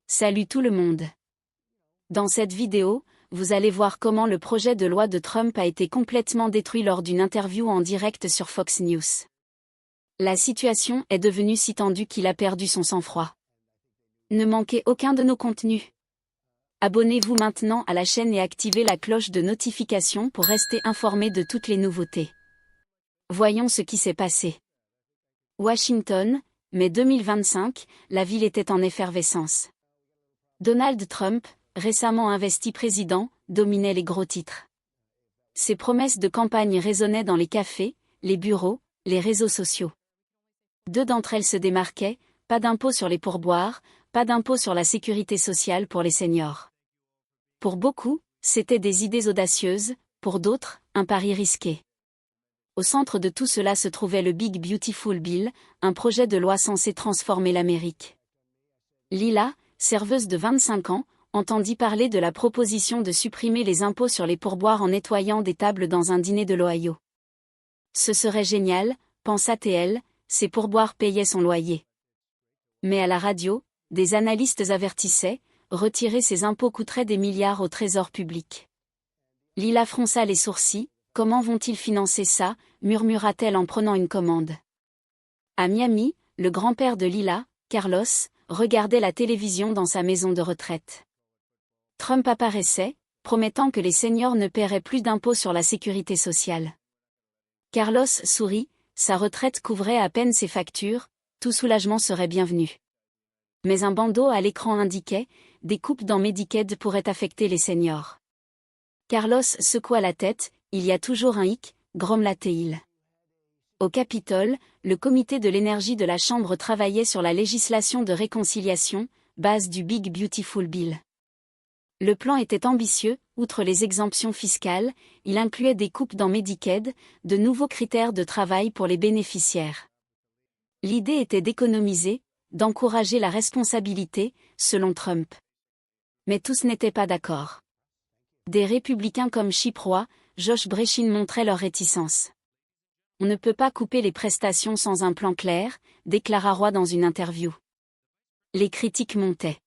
Salut tout le monde. Dans cette vidéo, vous allez voir comment le projet de loi de Trump a été complètement détruit lors d'une interview en direct sur Fox News. La situation est devenue si tendue qu'il a perdu son sang-froid. Ne manquez aucun de nos contenus. Abonnez-vous maintenant à la chaîne et activez la cloche de notification pour rester informé de toutes les nouveautés. Voyons ce qui s'est passé. Washington, mai 2025, la ville était en effervescence. Donald Trump, récemment investi président, dominait les gros titres. Ses promesses de campagne résonnaient dans les cafés, les bureaux, les réseaux sociaux. Deux d'entre elles se démarquaient: pas d'impôt sur les pourboires, pas d'impôt sur la sécurité sociale pour les seniors. Pour beaucoup, c'étaient des idées audacieuses, pour d'autres, un pari risqué. Au centre de tout cela se trouvait le Big Beautiful Bill, un projet de loi censé transformer l'Amérique. Lila, serveuse de 25 ans, entendit parler de la proposition de supprimer les impôts sur les pourboires en nettoyant des tables dans un dîner de l'Ohio. Ce serait génial, pensa-t-elle, ces pourboires payaient son loyer. Mais à la radio, des analystes avertissaient, retirer ces impôts coûterait des milliards au trésor public. Lila fronça les sourcils. Comment vont-ils financer ça, murmura-t-elle en prenant une commande. À Miami, le grand-père de Lila, Carlos, regardait la télévision dans sa maison de retraite. Trump apparaissait, promettant que les seniors ne paieraient plus d'impôts sur la sécurité sociale. Carlos sourit, sa retraite couvrait à peine ses factures, tout soulagement serait bienvenu. Mais un bandeau à l'écran indiquait, des coupes dans Medicaid pourraient affecter les seniors. Carlos secoua la tête, il y a toujours un hic, grommela-t-il. Au Capitole, le comité de l'énergie de la Chambre travaillait sur la législation de réconciliation, base du Big Beautiful Bill. Le plan était ambitieux, outre les exemptions fiscales, il incluait des coupes dans Medicaid, de nouveaux critères de travail pour les bénéficiaires. L'idée était d'économiser, d'encourager la responsabilité, selon Trump. Mais tous n'étaient pas d'accord. Des républicains comme Chip Roy, Josh Brechin montraient leur réticence. On ne peut pas couper les prestations sans un plan clair, déclara Roy dans une interview. Les critiques montaient.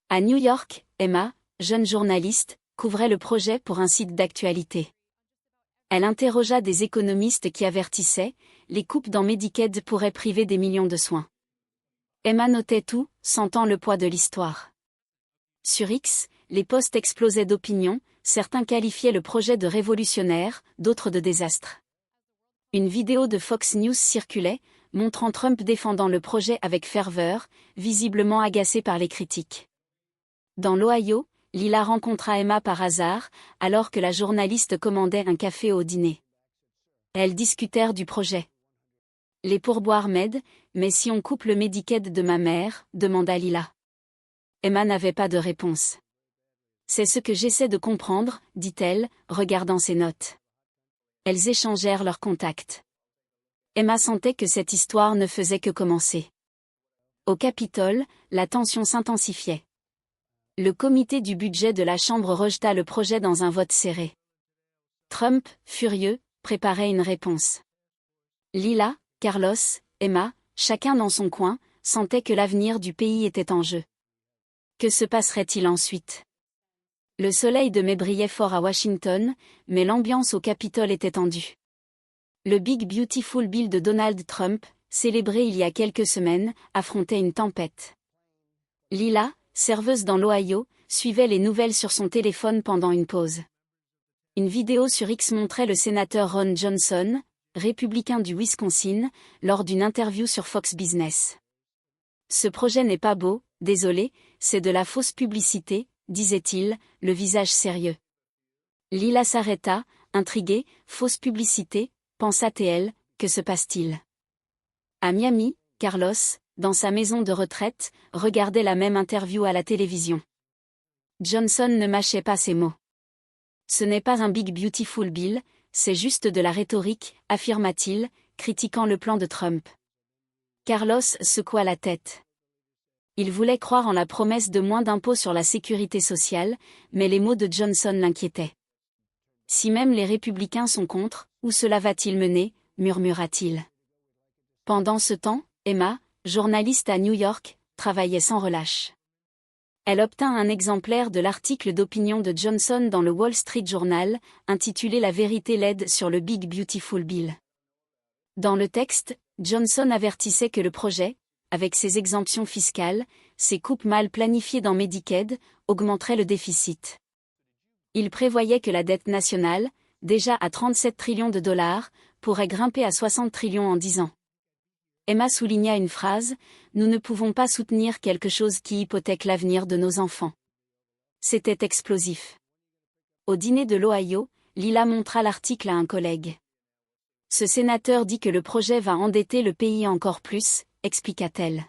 À New York, Emma, jeune journaliste, couvrait le projet pour un site d'actualité. Elle interrogea des économistes qui avertissaient, les coupes dans Medicaid pourraient priver des millions de soins. Emma notait tout, sentant le poids de l'histoire. Sur X, les posts explosaient d'opinion, certains qualifiaient le projet de révolutionnaire, d'autres de désastre. Une vidéo de Fox News circulait, montrant Trump défendant le projet avec ferveur, visiblement agacé par les critiques. Dans l'Ohio, Lila rencontra Emma par hasard, alors que la journaliste commandait un café au dîner. Elles discutèrent du projet. Les pourboires m'aident, mais si on coupe le Medicaid de ma mère, demanda Lila. Emma n'avait pas de réponse. C'est ce que j'essaie de comprendre, dit-elle, regardant ses notes. Elles échangèrent leurs contacts. Emma sentait que cette histoire ne faisait que commencer. Au Capitole, la tension s'intensifiait. Le comité du budget de la Chambre rejeta le projet dans un vote serré. Trump, furieux, préparait une réponse. Lila, Carlos, Emma, chacun dans son coin, sentaient que l'avenir du pays était en jeu. Que se passerait-il ensuite? Le soleil de mai brillait fort à Washington, mais l'ambiance au Capitole était tendue. Le Big Beautiful Bill de Donald Trump, célébré il y a quelques semaines, affrontait une tempête. Lila, serveuse dans l'Ohio, suivait les nouvelles sur son téléphone pendant une pause. Une vidéo sur X montrait le sénateur Ron Johnson, républicain du Wisconsin, lors d'une interview sur Fox Business. Ce projet n'est pas beau, désolé, c'est de la fausse publicité, disait-il, le visage sérieux. Lila s'arrêta, intriguée, fausse publicité, pensa-t-elle, que se passe-t-il? À Miami, Carlos, dans sa maison de retraite, regardait la même interview à la télévision. Johnson ne mâchait pas ses mots. Ce n'est pas un Big Beautiful Bill, c'est juste de la rhétorique, affirma-t-il, critiquant le plan de Trump. Carlos secoua la tête. Il voulait croire en la promesse de moins d'impôts sur la sécurité sociale, mais les mots de Johnson l'inquiétaient. Si même les républicains sont contre, où cela va-t-il mener, murmura-t-il. Pendant ce temps, Emma, journaliste à New York, travaillait sans relâche. Elle obtint un exemplaire de l'article d'opinion de Johnson dans le Wall Street Journal, intitulé La vérité laide sur le Big Beautiful Bill. Dans le texte, Johnson avertissait que le projet, avec ses exemptions fiscales, ses coupes mal planifiées dans Medicaid, augmenterait le déficit. Il prévoyait que la dette nationale, déjà à 37 trillions de dollars, pourrait grimper à 60 trillions en 10 ans. Emma souligna une phrase, « Nous ne pouvons pas soutenir quelque chose qui hypothèque l'avenir de nos enfants. » C'était explosif. Au dîner de l'Ohio, Lila montra l'article à un collègue. Ce sénateur dit que le projet va endetter le pays encore plus, expliqua-t-elle.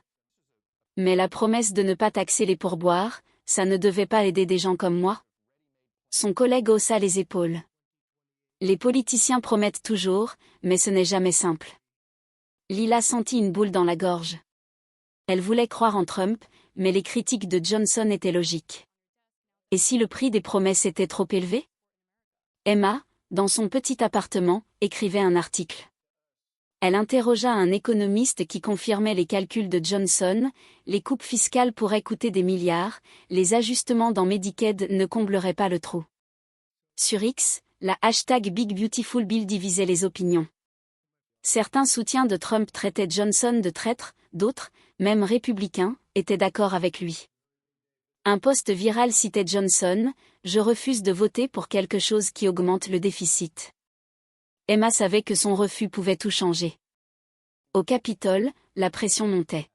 Mais la promesse de ne pas taxer les pourboires, ça ne devait pas aider des gens comme moi? Son collègue haussa les épaules. Les politiciens promettent toujours, mais ce n'est jamais simple. Lila sentit une boule dans la gorge. Elle voulait croire en Trump, mais les critiques de Johnson étaient logiques. Et si le prix des promesses était trop élevé? Emma, dans son petit appartement, écrivait un article. Elle interrogea un économiste qui confirmait les calculs de Johnson, les coupes fiscales pourraient coûter des milliards, les ajustements dans Medicaid ne combleraient pas le trou. Sur X, la hashtag Big Beautiful Bill divisait les opinions. Certains soutiens de Trump traitaient Johnson de traître, d'autres, même républicains, étaient d'accord avec lui. Un post viral citait Johnson, « Je refuse de voter pour quelque chose qui augmente le déficit. » Emma savait que son refus pouvait tout changer. Au Capitole, la pression montait.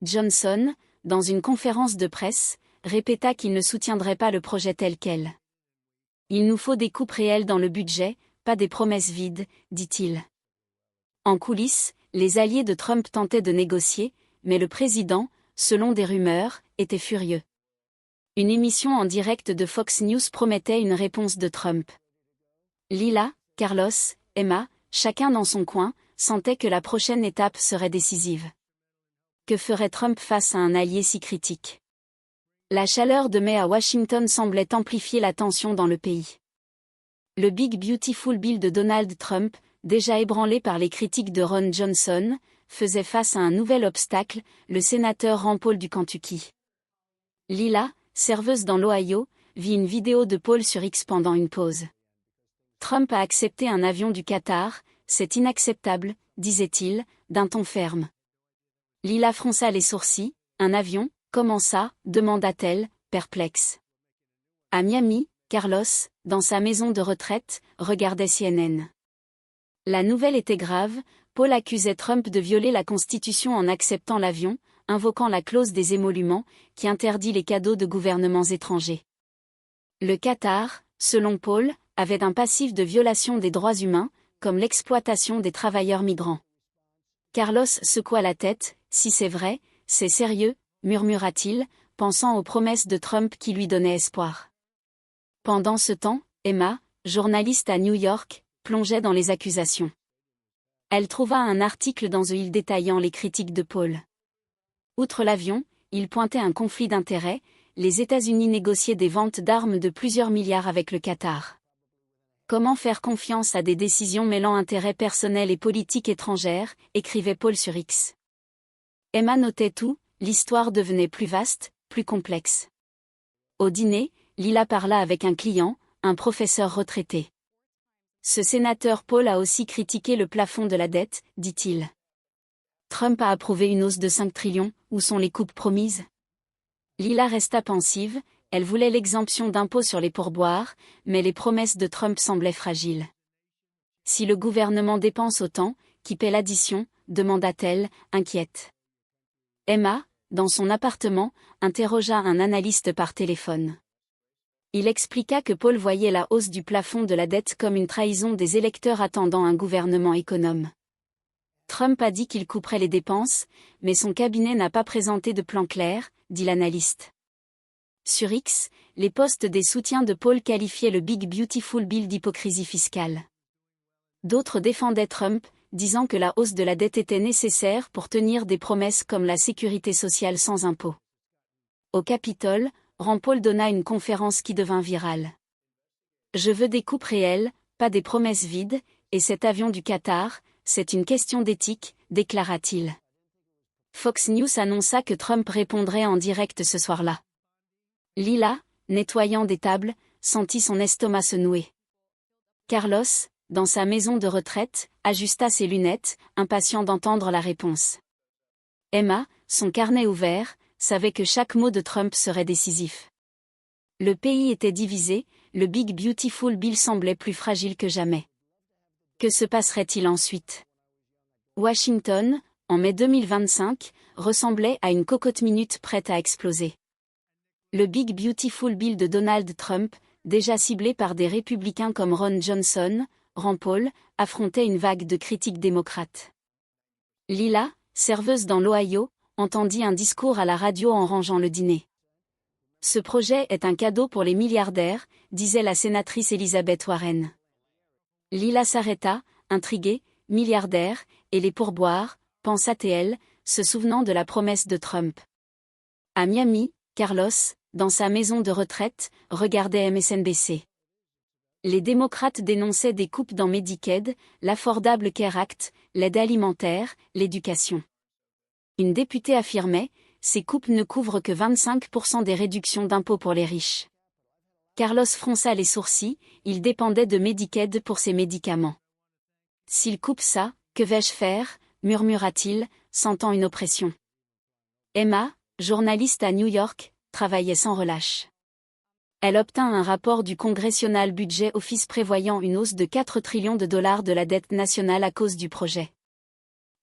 Johnson, dans une conférence de presse, répéta qu'il ne soutiendrait pas le projet tel quel. « Il nous faut des coupes réelles dans le budget, pas des promesses vides, dit-il. En coulisses, les alliés de Trump tentaient de négocier, mais le président, selon des rumeurs, était furieux. Une émission en direct de Fox News promettait une réponse de Trump. Lila, Carlos, Emma, chacun dans son coin, sentaient que la prochaine étape serait décisive. Que ferait Trump face à un allié si critique? La chaleur de mai à Washington semblait amplifier la tension dans le pays. Le Big Beautiful Bill de Donald Trump, déjà ébranlé par les critiques de Ron Johnson, faisait face à un nouvel obstacle, le sénateur Rand Paul du Kentucky. Lila, serveuse dans l'Ohio, vit une vidéo de Paul sur X pendant une pause. Trump a accepté un avion du Qatar, c'est inacceptable, disait-il, d'un ton ferme. Lila fronça les sourcils, un avion, comment ça, demanda-t-elle, perplexe. À Miami, Carlos, dans sa maison de retraite, regardait CNN. La nouvelle était grave, Paul accusait Trump de violer la Constitution en acceptant l'avion, invoquant la clause des émoluments, qui interdit les cadeaux de gouvernements étrangers. Le Qatar, selon Paul, avait un passif de violation des droits humains, comme l'exploitation des travailleurs migrants. Carlos secoua la tête, « Si c'est vrai, c'est sérieux », murmura-t-il, pensant aux promesses de Trump qui lui donnaient espoir. Pendant ce temps, Emma, journaliste à New York, plongeait dans les accusations. Elle trouva un article dans The Hill détaillant les critiques de Paul. Outre l'avion, il pointait un conflit d'intérêts, les États-Unis négociaient des ventes d'armes de plusieurs milliards avec le Qatar. Comment faire confiance à des décisions mêlant intérêts personnels et politique étrangère, écrivait Paul sur X. Emma notait tout, l'histoire devenait plus vaste, plus complexe. Au dîner, Lila parla avec un client, un professeur retraité. Ce sénateur Paul a aussi critiqué le plafond de la dette, dit-il. Trump a approuvé une hausse de 5 trillions, où sont les coupes promises? Lila resta pensive, elle voulait l'exemption d'impôt sur les pourboires, mais les promesses de Trump semblaient fragiles. Si le gouvernement dépense autant, qui paie l'addition, demanda-t-elle, inquiète. Emma, dans son appartement, interrogea un analyste par téléphone. Il expliqua que Paul voyait la hausse du plafond de la dette comme une trahison des électeurs attendant un gouvernement économe. Trump a dit qu'il couperait les dépenses, mais son cabinet n'a pas présenté de plan clair, dit l'analyste. Sur X, les posts des soutiens de Paul qualifiaient le Big Beautiful Bill d'hypocrisie fiscale. D'autres défendaient Trump, disant que la hausse de la dette était nécessaire pour tenir des promesses comme la sécurité sociale sans impôt. Au Capitole, Rand Paul donna une conférence qui devint virale. « Je veux des coupes réelles, pas des promesses vides, et cet avion du Qatar, c'est une question d'éthique, déclara-t-il. Fox News annonça que Trump répondrait en direct ce soir-là. Lila, nettoyant des tables, sentit son estomac se nouer. Carlos, dans sa maison de retraite, ajusta ses lunettes, impatient d'entendre la réponse. Emma, son carnet ouvert, savait que chaque mot de Trump serait décisif. Le pays était divisé, le Big Beautiful Bill semblait plus fragile que jamais. Que se passerait-il ensuite? Washington, en mai 2025, ressemblait à une cocotte minute prête à exploser. Le Big Beautiful Bill de Donald Trump, déjà ciblé par des républicains comme Ron Johnson, Rand Paul, affrontait une vague de critiques démocrates. Lila, serveuse dans l'Ohio, entendit un discours à la radio en rangeant le dîner. Ce projet est un cadeau pour les milliardaires, disait la sénatrice Elizabeth Warren. Lila s'arrêta, intriguée, milliardaire, et les pourboires, pensa-t-elle, se souvenant de la promesse de Trump. À Miami, Carlos, dans sa maison de retraite, regardait MSNBC. Les démocrates dénonçaient des coupes dans Medicaid, l'Affordable Care Act, l'aide alimentaire, l'éducation. Une députée affirmait, ces coupes ne couvrent que 25% des réductions d'impôts pour les riches. Carlos fronça les sourcils, il dépendait de Medicaid pour ses médicaments. S'il coupe ça, que vais-je faire, murmura-t-il, sentant une oppression. Emma, journaliste à New York, travaillait sans relâche. Elle obtint un rapport du Congressional Budget Office prévoyant une hausse de 4 trillions de dollars de la dette nationale à cause du projet.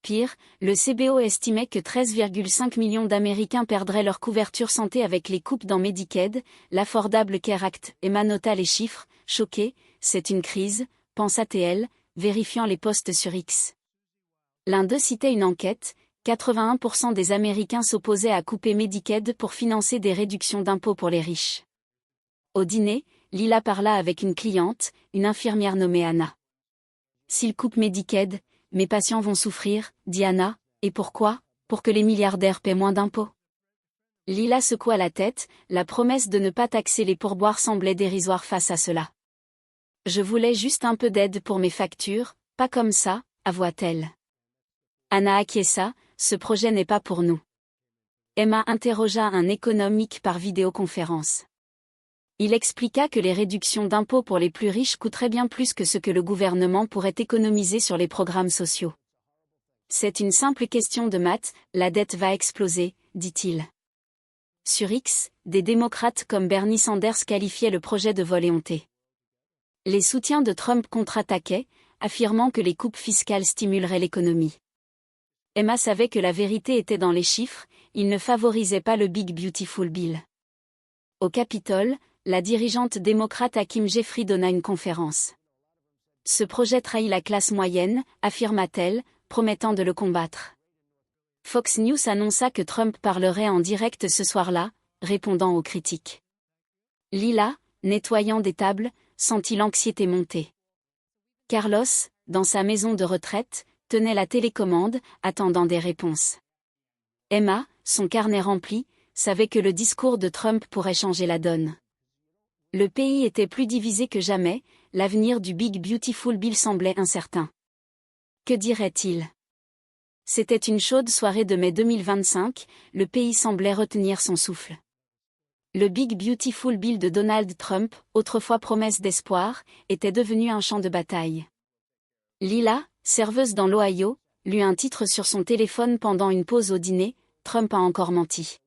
Pire, le CBO estimait que 13,5 millions d'Américains perdraient leur couverture santé avec les coupes dans Medicaid, l'Affordable Care Act. Emma nota les chiffres, choquée, c'est une crise, pensa-t-elle, vérifiant les posts sur X. L'un d'eux citait une enquête, 81% des Américains s'opposaient à couper Medicaid pour financer des réductions d'impôts pour les riches. Au dîner, Lila parla avec une cliente, une infirmière nommée Anna. S'ils coupent Medicaid, mes patients vont souffrir, dit Anna, et pourquoi? Pour que les milliardaires paient moins d'impôts. Lila secoua la tête, la promesse de ne pas taxer les pourboires semblait dérisoire face à cela. Je voulais juste un peu d'aide pour mes factures, pas comme ça, avoua-t-elle. Anna acquiesça, ce projet n'est pas pour nous. Emma interrogea un économique par vidéoconférence. Il expliqua que les réductions d'impôts pour les plus riches coûteraient bien plus que ce que le gouvernement pourrait économiser sur les programmes sociaux. C'est une simple question de maths, la dette va exploser, dit-il. Sur X, des démocrates comme Bernie Sanders qualifiaient le projet de vol éhonté. Les soutiens de Trump contre-attaquaient, affirmant que les coupes fiscales stimuleraient l'économie. Emma savait que la vérité était dans les chiffres, il ne favorisait pas le Big Beautiful Bill. Au Capitole, la dirigeante démocrate Hakeem Jeffrey donna une conférence. Ce projet trahit la classe moyenne, affirma-t-elle, promettant de le combattre. Fox News annonça que Trump parlerait en direct ce soir-là, répondant aux critiques. Lila, nettoyant des tables, sentit l'anxiété monter. Carlos, dans sa maison de retraite, tenait la télécommande, attendant des réponses. Emma, son carnet rempli, savait que le discours de Trump pourrait changer la donne. Le pays était plus divisé que jamais, l'avenir du Big Beautiful Bill semblait incertain. Que dirait-il? C'était une chaude soirée de mai 2025, le pays semblait retenir son souffle. Le Big Beautiful Bill de Donald Trump, autrefois promesse d'espoir, était devenu un champ de bataille. Lila, serveuse dans l'Ohio, lut un titre sur son téléphone pendant une pause au dîner, Trump a encore menti.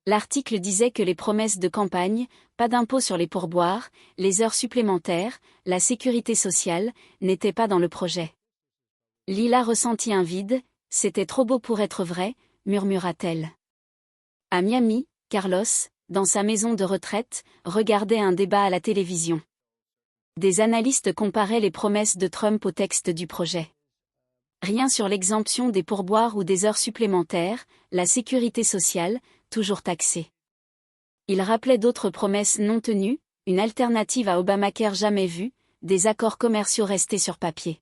L'article disait que les promesses de campagne, pas d'impôt sur les pourboires, les heures supplémentaires, la sécurité sociale, n'étaient pas dans le projet. Lila ressentit un vide, c'était trop beau pour être vrai, murmura-t-elle. À Miami, Carlos, dans sa maison de retraite, regardait un débat à la télévision. Des analystes comparaient les promesses de Trump au texte du projet. Rien sur l'exemption des pourboires ou des heures supplémentaires, la sécurité sociale, toujours taxée. Il rappelait d'autres promesses non tenues, une alternative à Obamacare jamais vue, des accords commerciaux restés sur papier.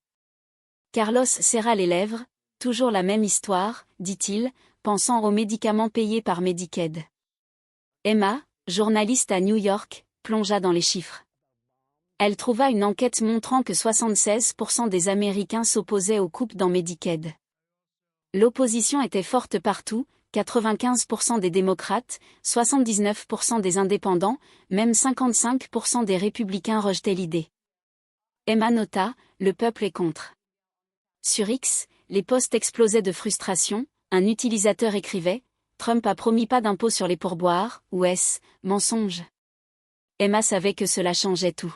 Carlos serra les lèvres, toujours la même histoire, dit-il, pensant aux médicaments payés par Medicaid. Emma, journaliste à New York, plongea dans les chiffres. Elle trouva une enquête montrant que 76% des Américains s'opposaient aux coupes dans Medicaid. L'opposition était forte partout, 95% des démocrates, 79% des indépendants, même 55% des républicains rejetaient l'idée. Emma nota, le peuple est contre. Sur X, les posts explosaient de frustration, un utilisateur écrivait « Trump a promis pas d'impôt sur les pourboires, ou est-ce mensonge ?» Emma savait que cela changeait tout.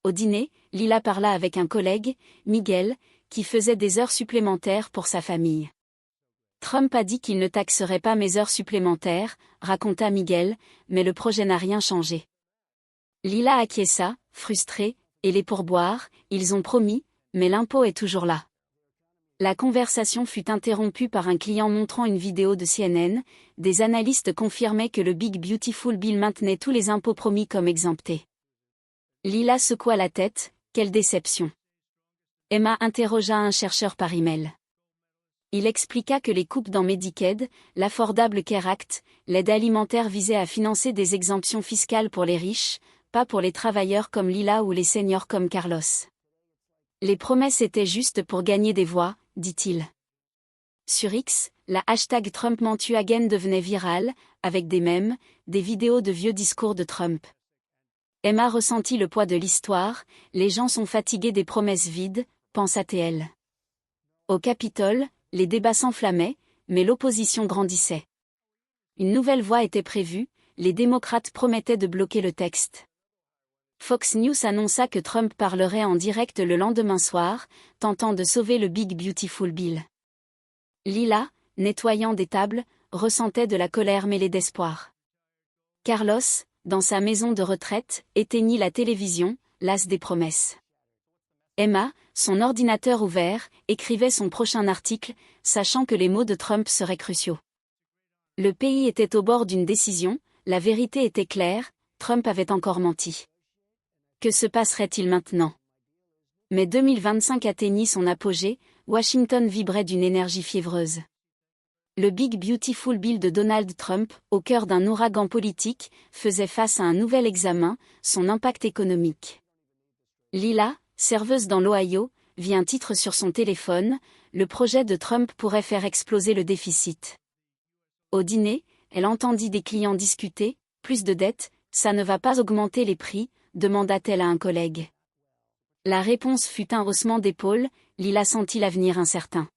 Au dîner, Lila parla avec un collègue, Miguel, qui faisait des heures supplémentaires pour sa famille. Trump a dit qu'il ne taxerait pas mes heures supplémentaires, raconta Miguel, mais le projet n'a rien changé. Lila acquiesça, frustrée, et les pourboires, ils ont promis, mais l'impôt est toujours là. La conversation fut interrompue par un client montrant une vidéo de CNN, des analystes confirmaient que le Big Beautiful Bill maintenait tous les impôts promis comme exemptés. Lila secoua la tête, quelle déception. Emma interrogea un chercheur par email. Il expliqua que les coupes dans Medicaid, l'Affordable Care Act, l'aide alimentaire visait à financer des exemptions fiscales pour les riches, pas pour les travailleurs comme Lila ou les seniors comme Carlos. Les promesses étaient justes pour gagner des voix, dit-il. Sur X, la hashtag #TrumpMenTuAgain devenait virale, avec des mèmes, des vidéos de vieux discours de Trump. Emma ressentit le poids de l'histoire, les gens sont fatigués des promesses vides, pensa-t-elle. Au Capitole, les débats s'enflammaient, mais l'opposition grandissait. Une nouvelle voie était prévue, les démocrates promettaient de bloquer le texte. Fox News annonça que Trump parlerait en direct le lendemain soir, tentant de sauver le Big Beautiful Bill. Lila, nettoyant des tables, ressentait de la colère mêlée d'espoir. Carlos, dans sa maison de retraite, éteignit la télévision, las des promesses. Emma, son ordinateur ouvert, écrivait son prochain article, sachant que les mots de Trump seraient cruciaux. Le pays était au bord d'une décision, la vérité était claire, Trump avait encore menti. Que se passerait-il maintenant? Mais 2025 atteignit son apogée, Washington vibrait d'une énergie fiévreuse. Le Big Beautiful Bill de Donald Trump, au cœur d'un ouragan politique, faisait face à un nouvel examen, son impact économique. Lila, serveuse dans l'Ohio, vit un titre sur son téléphone, le projet de Trump pourrait faire exploser le déficit. Au dîner, elle entendit des clients discuter, plus de dettes, ça ne va pas augmenter les prix, demanda-t-elle à un collègue. La réponse fut un haussement d'épaules, Lila sentit l'avenir incertain.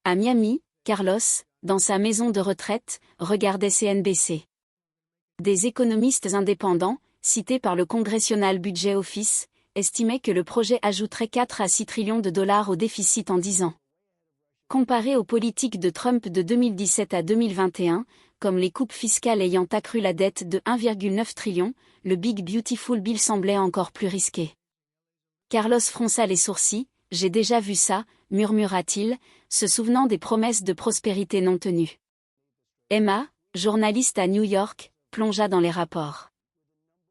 À Miami, Carlos, dans sa maison de retraite, regardait CNBC. Des économistes indépendants, cités par le Congressional Budget Office, estimaient que le projet ajouterait 4 à 6 trillions de dollars au déficit en 10 ans. Comparé aux politiques de Trump de 2017 à 2021, comme les coupes fiscales ayant accru la dette de 1,9 trillion, le Big Beautiful Bill semblait encore plus risqué. Carlos fronça les sourcils, « J'ai déjà vu ça », murmura-t-il, se souvenant des promesses de prospérité non tenues. Emma, journaliste à New York, plongea dans les rapports.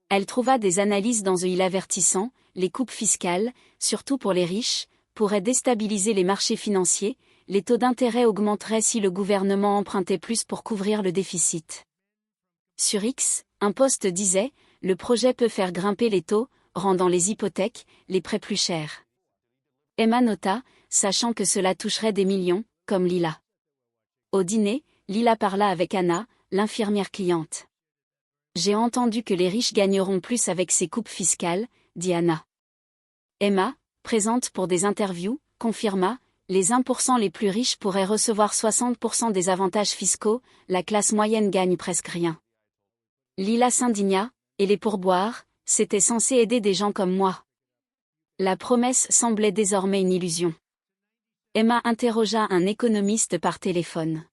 Elle trouva des analyses dans The Hill avertissant, les coupes fiscales, surtout pour les riches, pourraient déstabiliser les marchés financiers, les taux d'intérêt augmenteraient si le gouvernement empruntait plus pour couvrir le déficit. Sur X, un post disait, le projet peut faire grimper les taux, rendant les hypothèques, les prêts plus chers. Emma nota, sachant que cela toucherait des millions, comme Lila. Au dîner, Lila parla avec Anna, l'infirmière cliente. J'ai entendu que les riches gagneront plus avec ces coupes fiscales, dit Anna. Emma, présente pour des interviews, confirma, les 1% les plus riches pourraient recevoir 60% des avantages fiscaux, la classe moyenne gagne presque rien. Lila s'indigna, et les pourboires, c'était censé aider des gens comme moi. La promesse semblait désormais une illusion. Emma interrogea un économiste par téléphone.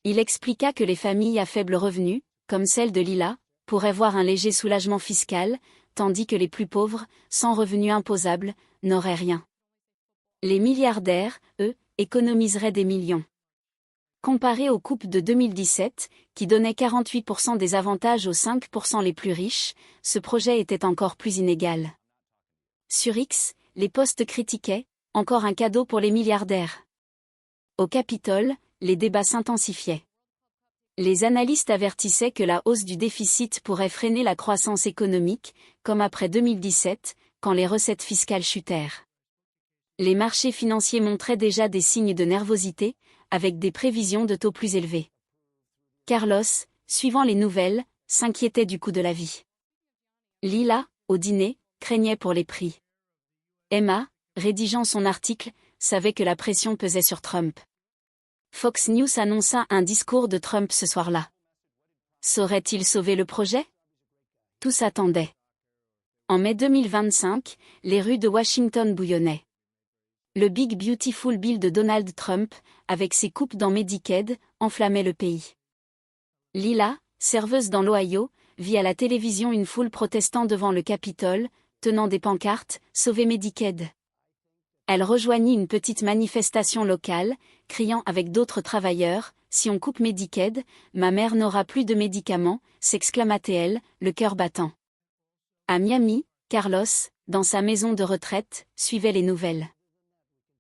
Il expliqua que les familles à faible revenu, comme celle de Lila, pourraient voir un léger soulagement fiscal, tandis que les plus pauvres, sans revenus imposables, n'auraient rien. Les milliardaires, eux, économiseraient des millions. Comparé aux coupes de 2017, qui donnaient 48% des avantages aux 5% les plus riches, ce projet était encore plus inégal. Sur X, les posts critiquaient, encore un cadeau pour les milliardaires. Au Capitole, les débats s'intensifiaient. Les analystes avertissaient que la hausse du déficit pourrait freiner la croissance économique, comme après 2017, quand les recettes fiscales chutèrent. Les marchés financiers montraient déjà des signes de nervosité, avec des prévisions de taux plus élevés. Carlos, suivant les nouvelles, s'inquiétait du coût de la vie. Lila, au dîner, craignait pour les prix. Emma, rédigeant son article, savait que la pression pesait sur Trump. Fox News annonça un discours de Trump ce soir-là. Saurait-il sauver le projet? Tous attendaient. En mai 2025, les rues de Washington bouillonnaient. Le Big Beautiful Bill de Donald Trump, avec ses coupes dans Medicaid, enflammait le pays. Lila, serveuse dans l'Ohio, vit à la télévision une foule protestant devant le Capitole, tenant des pancartes « Sauvez Medicaid ». Elle rejoignit une petite manifestation locale, criant avec d'autres travailleurs « Si on coupe Medicaid, ma mère n'aura plus de médicaments », s'exclama-t-elle, le cœur battant. À Miami, Carlos, dans sa maison de retraite, suivait les nouvelles.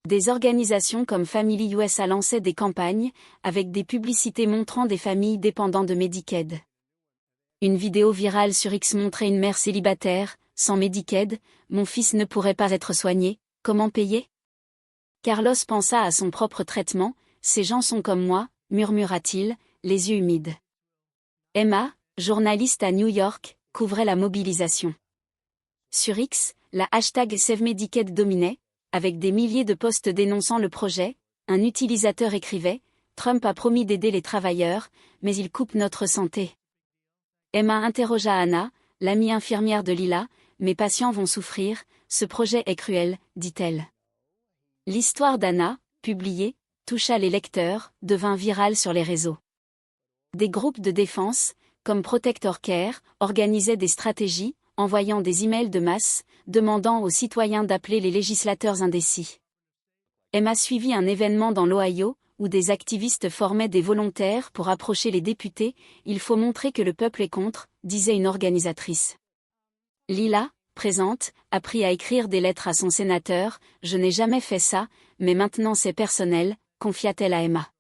Des organisations comme Family USA lançaient des campagnes, avec des publicités montrant des familles dépendant de Medicaid. Une vidéo virale sur X montrait une mère célibataire, sans Medicaid, « Mon fils ne pourrait pas être soigné, comment payer ?» Carlos pensa à son propre traitement, « Ces gens sont comme moi », murmura-t-il, les yeux humides. Emma, journaliste à New York, couvrait la mobilisation. Sur X, la hashtag #SaveMedicaid dominait, avec des milliers de posts dénonçant le projet. Un utilisateur écrivait « Trump a promis d'aider les travailleurs, mais il coupe notre santé ». Emma interrogea Anna, l'amie infirmière de Lila, « Mes patients vont souffrir, ce projet est cruel », dit-elle. L'histoire d'Anna, publiée, toucha les lecteurs, devint virale sur les réseaux. Des groupes de défense, comme Protector Care, organisaient des stratégies, envoyant des emails de masse, demandant aux citoyens d'appeler les législateurs indécis. Emma suivit un événement dans l'Ohio, où des activistes formaient des volontaires pour approcher les députés. « Il faut montrer que le peuple est contre », disait une organisatrice. Lila, présente, apprit à écrire des lettres à son sénateur. « Je n'ai jamais fait ça, mais maintenant c'est personnel », confia-t-elle à Emma.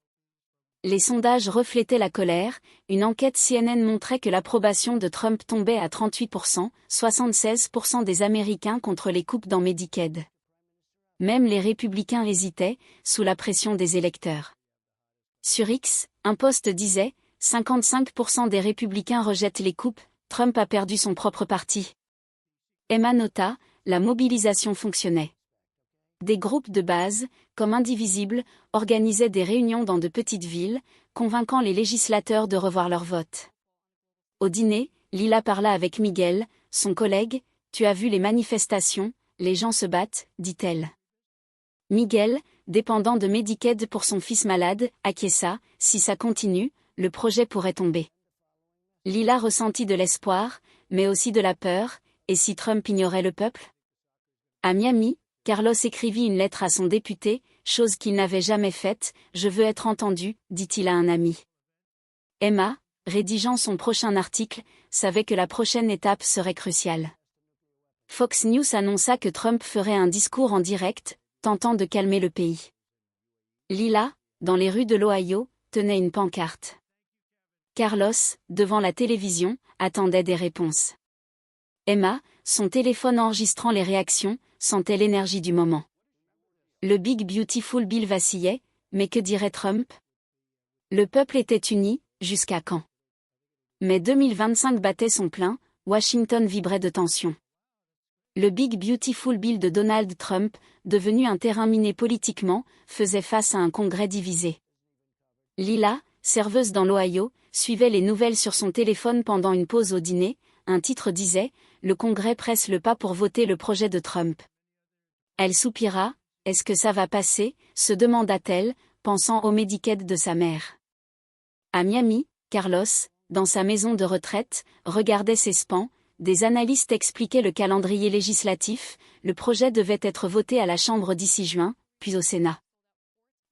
Les sondages reflétaient la colère. Une enquête CNN montrait que l'approbation de Trump tombait à 38%, 76% des Américains contre les coupes dans Medicaid. Même les républicains hésitaient, sous la pression des électeurs. Sur X, un post disait « 55% des républicains rejettent les coupes, Trump a perdu son propre parti ». Emma nota, la mobilisation fonctionnait. Des groupes de base, comme Indivisible, organisaient des réunions dans de petites villes, convainquant les législateurs de revoir leur vote. Au dîner, Lila parla avec Miguel, son collègue. « Tu as vu les manifestations, les gens se battent », dit-elle. Miguel, dépendant de Medicaid pour son fils malade, acquiesça. « Si ça continue, le projet pourrait tomber. » Lila ressentit de l'espoir, mais aussi de la peur. Et si Trump ignorait le peuple? À Miami, Carlos écrivit une lettre à son député, chose qu'il n'avait jamais faite. « Je veux être entendu », dit-il à un ami. Emma, rédigeant son prochain article, savait que la prochaine étape serait cruciale. Fox News annonça que Trump ferait un discours en direct, tentant de calmer le pays. Lila, dans les rues de l'Ohio, tenait une pancarte. Carlos, devant la télévision, attendait des réponses. Emma, son téléphone enregistrant les réactions, sentait l'énergie du moment. Le Big Beautiful Bill vacillait, mais que dirait Trump? Le peuple était uni, jusqu'à quand? Mais 2025 battait son plein, Washington vibrait de tension. Le Big Beautiful Bill de Donald Trump, devenu un terrain miné politiquement, faisait face à un Congrès divisé. Lila, serveuse dans l'Ohio, suivait les nouvelles sur son téléphone pendant une pause au dîner. Un titre disait « Le Congrès presse le pas pour voter le projet de Trump ». Elle soupira. « Est-ce que ça va passer ?» se demanda-t-elle, pensant au Medicaid de sa mère. À Miami, Carlos, dans sa maison de retraite, regardait ses spans. Des analystes expliquaient le calendrier législatif. Le projet devait être voté à la Chambre d'ici juin, puis au Sénat.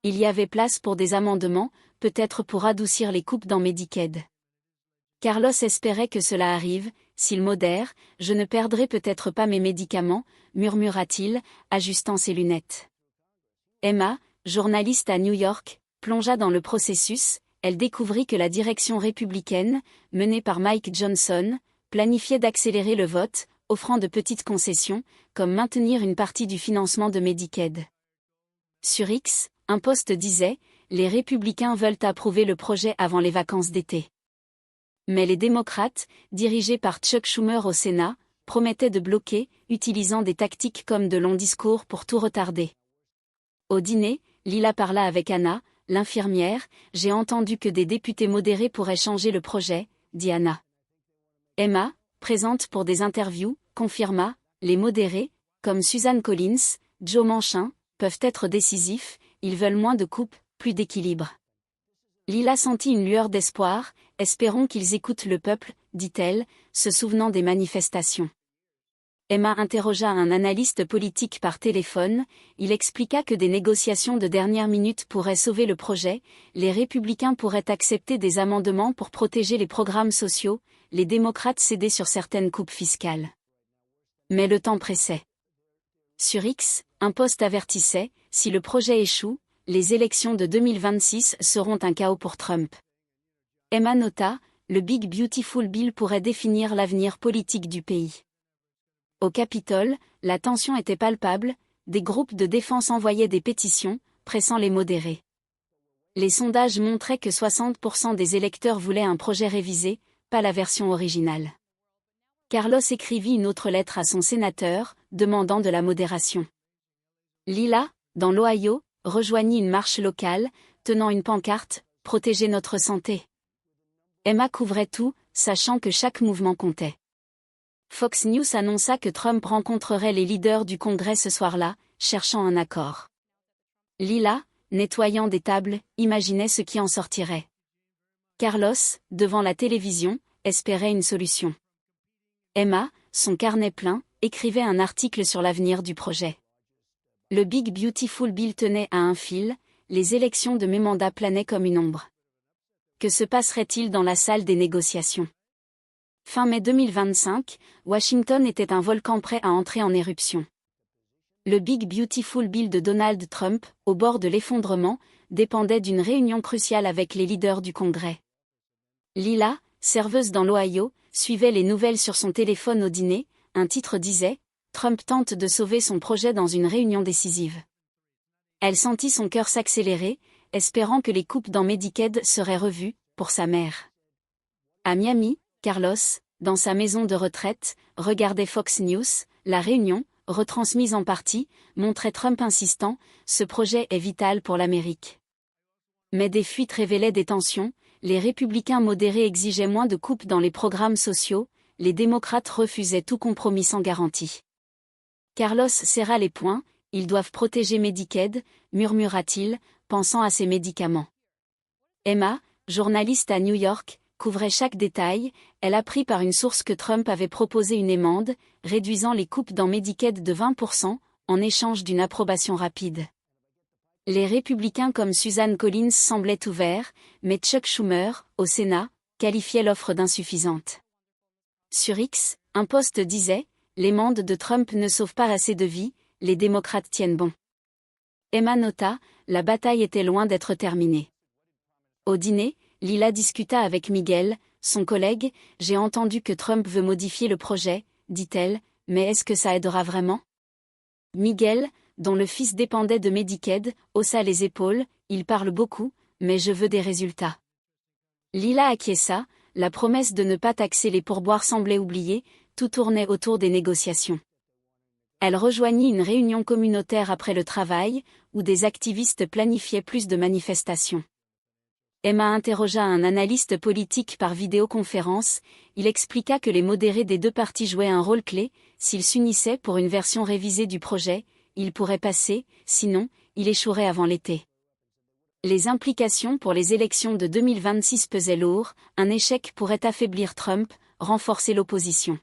Il y avait place pour des amendements, peut-être pour adoucir les coupes dans Medicaid. Carlos espérait que cela arrive. « S'il modère, je ne perdrai peut-être pas mes médicaments », murmura-t-il, ajustant ses lunettes. Emma, journaliste à New York, plongea dans le processus. Elle découvrit que la direction républicaine, menée par Mike Johnson, planifiait d'accélérer le vote, offrant de petites concessions, comme maintenir une partie du financement de Medicaid. Sur X, un post disait « les républicains veulent approuver le projet avant les vacances d'été. Mais les démocrates, dirigés par Chuck Schumer au Sénat, promettaient de bloquer, utilisant des tactiques comme de longs discours pour tout retarder. Au dîner, Lila parla avec Anna, l'infirmière. « J'ai entendu que des députés modérés pourraient changer le projet », dit Anna. Emma, présente pour des interviews, confirma « Les modérés, comme Susan Collins, Joe Manchin, peuvent être décisifs, ils veulent moins de coupes, plus d'équilibre. » Lila sentit une lueur d'espoir. « Espérons qu'ils écoutent le peuple », dit-elle, se souvenant des manifestations. Emma interrogea un analyste politique par téléphone. Il expliqua que des négociations de dernière minute pourraient sauver le projet, les républicains pourraient accepter des amendements pour protéger les programmes sociaux, les démocrates cédaient sur certaines coupes fiscales. Mais le temps pressait. Sur X, un post avertissait, si le projet échoue, les élections de 2026 seront un chaos pour Trump. Emma nota, le Big Beautiful Bill pourrait définir l'avenir politique du pays. Au Capitole, la tension était palpable, des groupes de défense envoyaient des pétitions, pressant les modérés. Les sondages montraient que 60% des électeurs voulaient un projet révisé, pas la version originale. Carlos écrivit une autre lettre à son sénateur, demandant de la modération. Lila, dans l'Ohio, rejoignit une marche locale, tenant une pancarte « Protéger notre santé ». Emma couvrait tout, sachant que chaque mouvement comptait. Fox News annonça que Trump rencontrerait les leaders du Congrès ce soir-là, cherchant un accord. Lila, nettoyant des tables, imaginait ce qui en sortirait. Carlos, devant la télévision, espérait une solution. Emma, son carnet plein, écrivait un article sur l'avenir du projet. Le Big Beautiful Bill tenait à un fil, les élections de mi-mandat planaient comme une ombre. Que se passerait-il dans la salle des négociations? Fin mai 2025, Washington était un volcan prêt à entrer en éruption. Le Big Beautiful Bill de Donald Trump, au bord de l'effondrement, dépendait d'une réunion cruciale avec les leaders du Congrès. Lila, serveuse dans l'Ohio, suivait les nouvelles sur son téléphone au dîner. Un titre disait « Trump tente de sauver son projet dans une réunion décisive ». Elle sentit son cœur s'accélérer, espérant que les coupes dans Medicaid seraient revues, pour sa mère. À Miami, Carlos, dans sa maison de retraite, regardait Fox News. La réunion, retransmise en partie, montrait Trump insistant « Ce projet est vital pour l'Amérique ». Mais des fuites révélaient des tensions, les républicains modérés exigeaient moins de coupes dans les programmes sociaux, les démocrates refusaient tout compromis sans garantie. Carlos serra les poings, « Ils doivent protéger Medicaid », murmura-t-il, pensant à ses médicaments. Emma, journaliste à New York, couvrait chaque détail. Elle apprit par une source que Trump avait proposé une amende, réduisant les coupes dans Medicaid de 20%, en échange d'une approbation rapide. Les républicains comme Susan Collins semblaient ouverts, mais Chuck Schumer, au Sénat, qualifiait l'offre d'insuffisante. Sur X, un post disait « L'amende de Trump ne sauve pas assez de vies, les démocrates tiennent bon ». Emma nota, la bataille était loin d'être terminée. Au dîner, Lila discuta avec Miguel, son collègue. « J'ai entendu que Trump veut modifier le projet, dit-elle, mais est-ce que ça aidera vraiment ?» Miguel, dont le fils dépendait de Medicaid, haussa les épaules. « Il parle beaucoup, mais je veux des résultats. » Lila acquiesça, la promesse de ne pas taxer les pourboires semblait oubliée, tout tournait autour des négociations. Elle rejoignit une réunion communautaire après le travail, où des activistes planifiaient plus de manifestations. Emma interrogea un analyste politique par vidéoconférence. Il expliqua que les modérés des deux partis jouaient un rôle clé. S'ils s'unissaient pour une version révisée du projet, il pourrait passer, sinon, il échouerait avant l'été. Les implications pour les élections de 2026 pesaient lourd, un échec pourrait affaiblir Trump, renforcer l'opposition.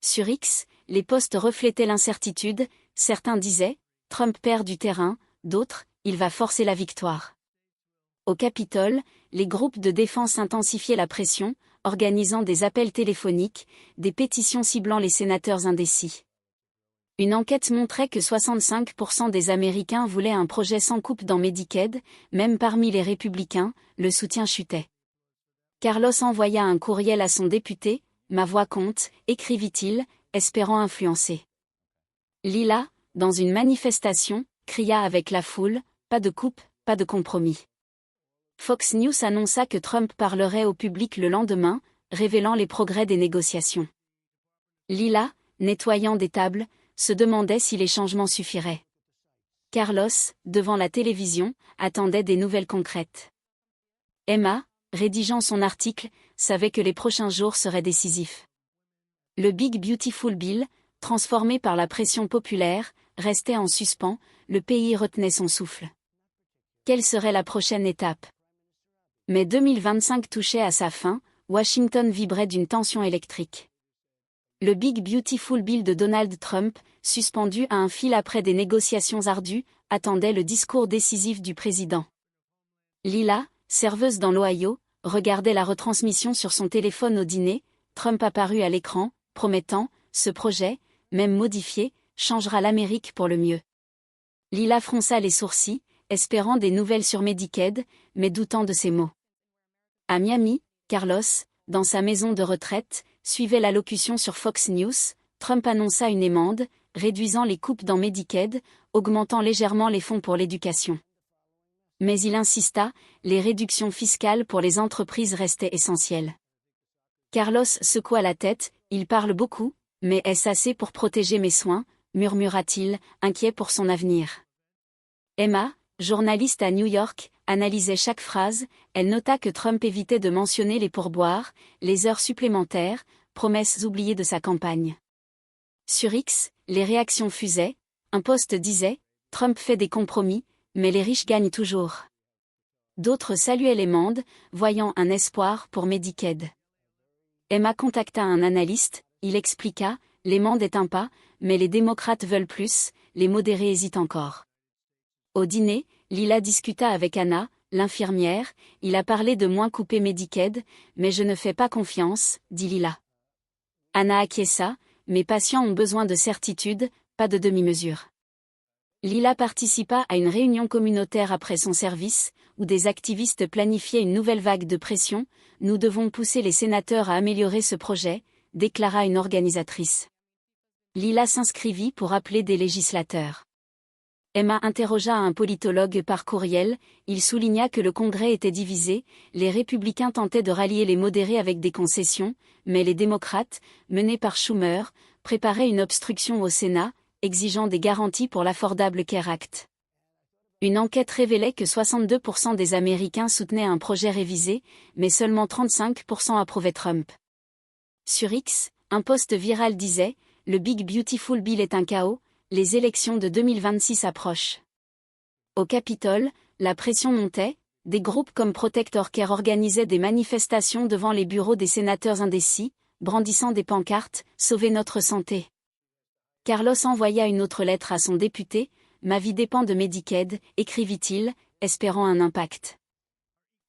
Sur X, les posts reflétaient l'incertitude, certains disaient « Trump perd du terrain », d'autres « Il va forcer la victoire ». Au Capitole, les groupes de défense intensifiaient la pression, organisant des appels téléphoniques, des pétitions ciblant les sénateurs indécis. Une enquête montrait que 65% des Américains voulaient un projet sans coupe dans Medicaid, même parmi les républicains, le soutien chutait. Carlos envoya un courriel à son député, « Ma voix compte », écrivit-il, espérant influencer. Lila, dans une manifestation, cria avec la foule, « Pas de coupe, pas de compromis. Fox News annonça que Trump parlerait au public le lendemain, révélant les progrès des négociations. Lila, nettoyant des tables, se demandait si les changements suffiraient. Carlos, devant la télévision, attendait des nouvelles concrètes. Emma, rédigeant son article, savait que les prochains jours seraient décisifs. Le Big Beautiful Bill, transformé par la pression populaire, restait en suspens, le pays retenait son souffle. Quelle serait la prochaine étape? Mais 2025 touchait à sa fin, Washington vibrait d'une tension électrique. Le Big Beautiful Bill de Donald Trump, suspendu à un fil après des négociations ardues, attendait le discours décisif du président. Lila, serveuse dans l'Ohio, regardait la retransmission sur son téléphone au dîner. Trump apparut à l'écran, promettant « Ce projet, même modifié, changera l'Amérique pour le mieux ». Lila fronça les sourcils, espérant des nouvelles sur Medicaid, mais doutant de ses mots. À Miami, Carlos, dans sa maison de retraite, suivait l'allocution sur Fox News. Trump annonça une amende, réduisant les coupes dans Medicaid, augmentant légèrement les fonds pour l'éducation. Mais il insista, les réductions fiscales pour les entreprises restaient essentielles. Carlos secoua la tête, il parle beaucoup, mais est-ce assez pour protéger mes soins, murmura-t-il, inquiet pour son avenir. Emma, journaliste à New York, analysait chaque phrase. Elle nota que Trump évitait de mentionner les pourboires, les heures supplémentaires, promesses oubliées de sa campagne. Sur X, les réactions fusaient. Un post disait « Trump fait des compromis, mais les riches gagnent toujours ». D'autres saluaient l'amende, voyant un espoir pour Medicaid. Emma contacta un analyste, il expliqua « L'amende est un pas, mais les démocrates veulent plus, les modérés hésitent encore ». Au dîner, Lila discuta avec Anna, l'infirmière. « Il a parlé de moins couper Medicaid, mais je ne fais pas confiance, » dit Lila. Anna acquiesça, « Mes patients ont besoin de certitude, pas de demi-mesure ». Lila participa à une réunion communautaire après son service, où des activistes planifiaient une nouvelle vague de pression. « Nous devons pousser les sénateurs à améliorer ce projet », déclara une organisatrice. Lila s'inscrivit pour appeler des législateurs. Emma interrogea un politologue par courriel, il souligna que le Congrès était divisé, les républicains tentaient de rallier les modérés avec des concessions, mais les démocrates, menés par Schumer, préparaient une obstruction au Sénat, exigeant des garanties pour l'Affordable Care Act. Une enquête révélait que 62% des Américains soutenaient un projet révisé, mais seulement 35% approuvaient Trump. Sur X, un post viral disait « Le Big Beautiful Bill est un chaos », les élections de 2026 approchent. Au Capitole, la pression montait, des groupes comme Protector Care organisaient des manifestations devant les bureaux des sénateurs indécis, brandissant des pancartes « Sauvez notre santé ». Carlos envoya une autre lettre à son député, « Ma vie dépend de Medicaid », écrivit-il, espérant un impact.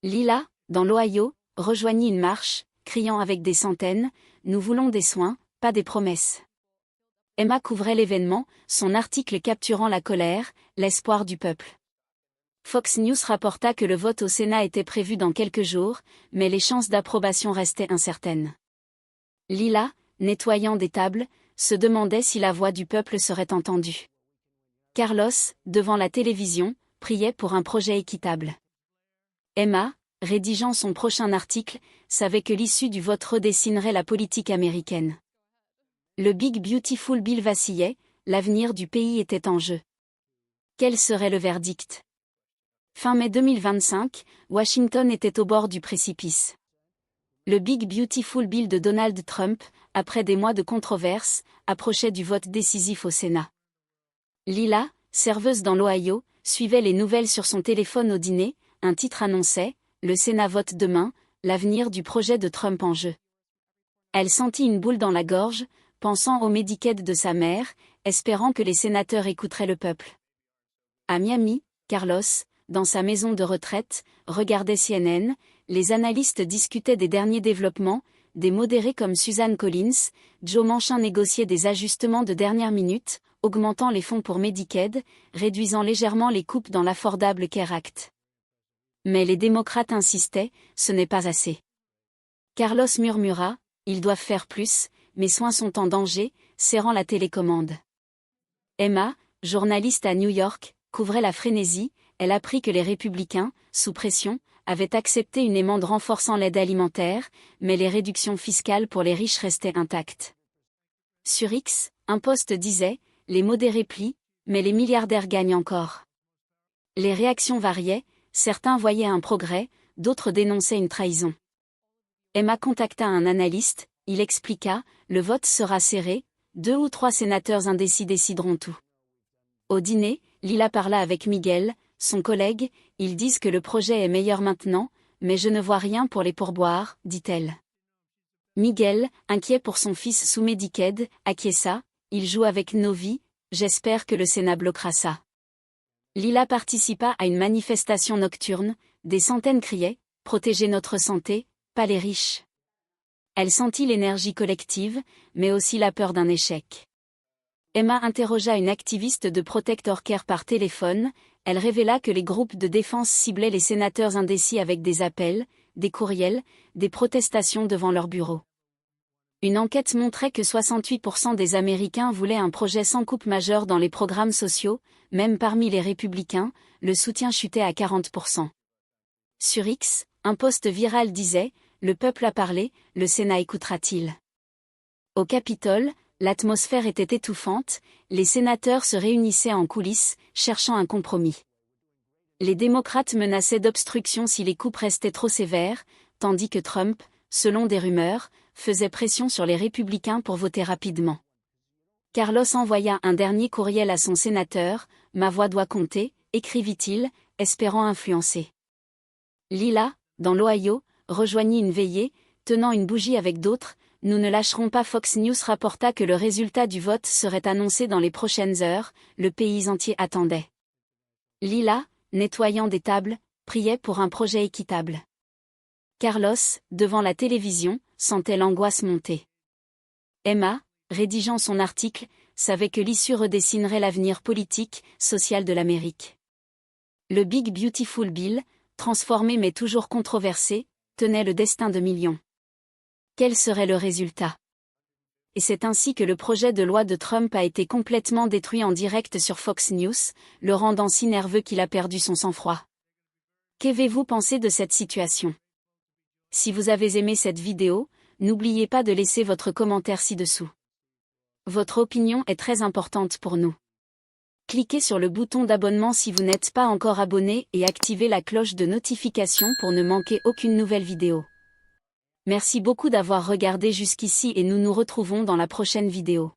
Lila, dans l'Ohio, rejoignit une marche, criant avec des centaines, « Nous voulons des soins, pas des promesses ». Emma couvrait l'événement, son article capturant la colère, l'espoir du peuple. Fox News rapporta que le vote au Sénat était prévu dans quelques jours, mais les chances d'approbation restaient incertaines. Lila, nettoyant des tables, se demandait si la voix du peuple serait entendue. Carlos, devant la télévision, priait pour un projet équitable. Emma, rédigeant son prochain article, savait que l'issue du vote redessinerait la politique américaine. Le Big Beautiful Bill vacillait, l'avenir du pays était en jeu. Quel serait le verdict? Fin mai 2025, Washington était au bord du précipice. Le Big Beautiful Bill de Donald Trump, après des mois de controverse, approchait du vote décisif au Sénat. Lila, serveuse dans l'Ohio, suivait les nouvelles sur son téléphone au dîner. Un titre annonçait « Le Sénat vote demain, l'avenir du projet de Trump en jeu ». Elle sentit une boule dans la gorge, pensant au Medicaid de sa mère, espérant que les sénateurs écouteraient le peuple. À Miami, Carlos, dans sa maison de retraite, regardait CNN, les analystes discutaient des derniers développements, des modérés comme Susan Collins, Joe Manchin négociait des ajustements de dernière minute, augmentant les fonds pour Medicaid, réduisant légèrement les coupes dans l'Affordable Care Act. Mais les démocrates insistaient, ce n'est pas assez. Carlos murmura, ils doivent faire plus, mes soins sont en danger, serrant la télécommande. Emma, journaliste à New York, couvrait la frénésie, elle apprit que les républicains, sous pression, avaient accepté une amende renforçant l'aide alimentaire, mais les réductions fiscales pour les riches restaient intactes. Sur X, un post disait « Les modérés plient, mais les milliardaires gagnent encore ». Les réactions variaient, certains voyaient un progrès, d'autres dénonçaient une trahison. Emma contacta un analyste, il expliqua « Le vote sera serré, 2 ou 3 sénateurs indécis décideront tout ». Au dîner, Lila parla avec Miguel, son collègue, ils disent que le projet est meilleur maintenant, mais je ne vois rien pour les pourboires, dit-elle. Miguel, inquiet pour son fils sous Medicaid, acquiesça, il joue avec nos vies, j'espère que le Sénat bloquera ça. Lila participa à une manifestation nocturne, des centaines criaient « Protégez notre santé, pas les riches ». Elle sentit l'énergie collective, mais aussi la peur d'un échec. Emma interrogea une activiste de Protector Care par téléphone, elle révéla que les groupes de défense ciblaient les sénateurs indécis avec des appels, des courriels, des protestations devant leurs bureaux. Une enquête montrait que 68% des Américains voulaient un projet sans coupe majeure dans les programmes sociaux, même parmi les républicains, le soutien chutait à 40%. Sur X, un post viral disait « Le peuple a parlé, le Sénat écoutera-t-il » Au Capitole, l'atmosphère était étouffante, les sénateurs se réunissaient en coulisses, cherchant un compromis. Les démocrates menaçaient d'obstruction si les coupes restaient trop sévères, tandis que Trump, selon des rumeurs, faisait pression sur les républicains pour voter rapidement. Carlos envoya un dernier courriel à son sénateur, « Ma voix doit compter », écrivit-il, espérant influencer. Lila, dans l'Ohio, rejoignit une veillée, tenant une bougie avec d'autres, « Nous ne lâcherons pas ». Fox News rapporta que le résultat du vote serait annoncé dans les prochaines heures, le pays entier attendait. Lila, nettoyant des tables, priait pour un projet équitable. Carlos, devant la télévision, sentait l'angoisse monter. Emma, rédigeant son article, savait que l'issue redessinerait l'avenir politique, social de l'Amérique. Le Big Beautiful Bill, transformé mais toujours controversé, tenait le destin de millions. Quel serait le résultat? Et c'est ainsi que le projet de loi de Trump a été complètement détruit en direct sur Fox News, le rendant si nerveux qu'il a perdu son sang-froid. Qu'avez-vous pensé de cette situation? Si vous avez aimé cette vidéo, n'oubliez pas de laisser votre commentaire ci-dessous. Votre opinion est très importante pour nous. Cliquez sur le bouton d'abonnement si vous n'êtes pas encore abonné et activez la cloche de notification pour ne manquer aucune nouvelle vidéo. Merci beaucoup d'avoir regardé jusqu'ici et nous nous retrouvons dans la prochaine vidéo.